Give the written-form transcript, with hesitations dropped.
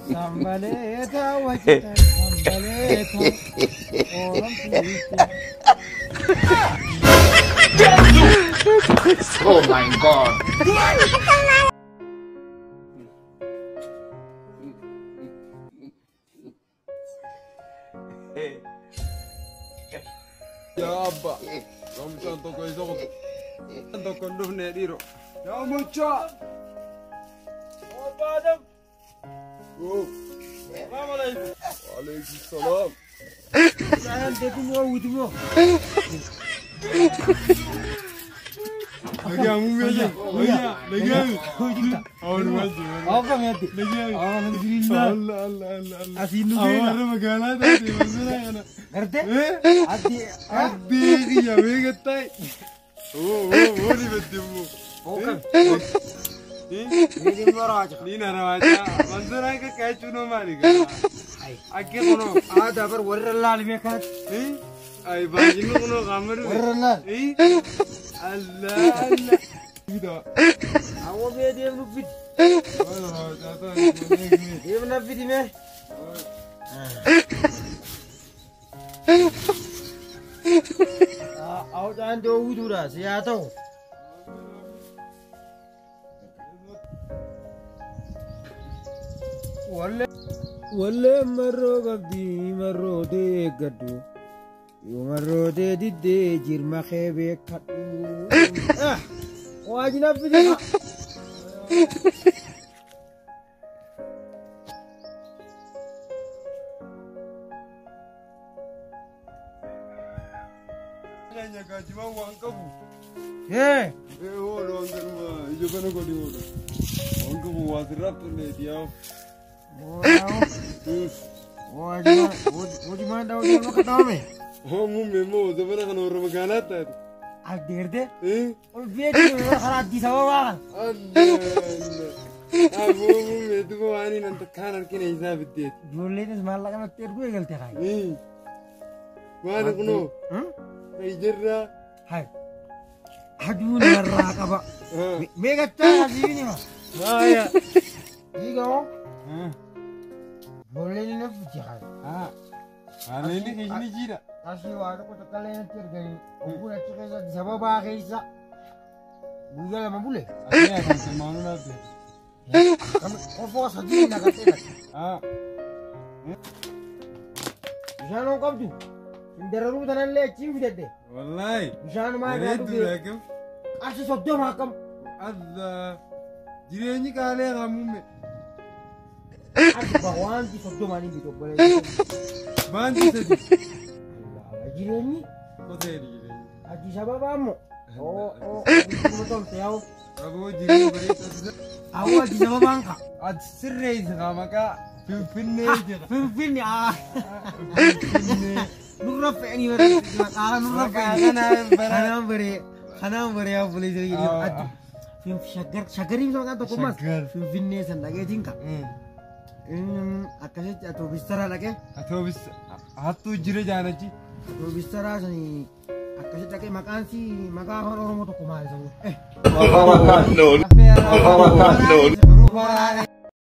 Sambaleta wajita sambaleta orang kita. Oh my God. Ya Abba, kamu contoh kau itu contoh kondom nediro. Ya mucha. Abba Adam. Oh. Assalamualaikum. Waalaikumsalam. Jangan detumo udimo. Lagi kamu meja. Lagi. Awal masih. Apa ngerti? Lagi. Alhamdulillah. Allah. Asinu Awal magana tadi mana yana. Ngerti? Adi ya megatai. Oh, ni betimu. Oke. Ini meraja. Ini naraja. Manzara ke kayak cuno mari kan. Akhir kono. Ada ber warallal mekat. Ay bajinu kono kamar. Warallal. Allah. Gitu. Awo be dia lupit. Oh, jatuh. Dia menafid ini. Awo jangan jauh itu dah. Saya tahu. Wale marro gabdi marro de gadu yo marro de didde jirma khebe kadu wajina bidi Nanya gaji mau uang kamu. Oh, orang terima. Ijo kan aku di mana? Uang kamu wasirap tu ni dia. Wajima daw dia makatame. Oh, memo, sebenarnya kan orang magana tadi. Agderde? Ol bedi kharat di sawa. Allah. Abu itu kau ani nanti kanan kini hisab itu. Boleh ni semalam kan tergu egal tekai. Mana kuno? Ijarra. Hai. Aduh neraka kaba. Mega cah sini mah. Ya. Igo. Boleh ni nak jahat. Ana ini kini jira. Asli waduh kau terkalian tergay. Aku nak cakap di sabah bahaya isa. Bukan lama boleh. Ada kan semanu nanti. Kamu kau sahaja nak kata. Jangan kau tu. Indera rumah tanah le cium tidak. Wallahi. Jangan main. Itu lagi. Asli sudah makam. Allah. Jira ni kali kamu me. Asli bawan di sudah mani itu boleh. Bantu tadi. Jira ni. Kau tadi. Aji sabah kamu. Oh, betul tahu. Abu jira beri tu. Awak di sabah bangka. Ad sirri sama ka. Pinne je. Pinne Nuraf ini nuraf Khana beri apa boleh jadi aduh film syagarim sama kan toko mas film Vinesan lagi tingkat akasnya atau bistara lagi atau bis hatu jire jana ci atau bistara sini akasnya lagi makan sih makan orang mau toko mas No.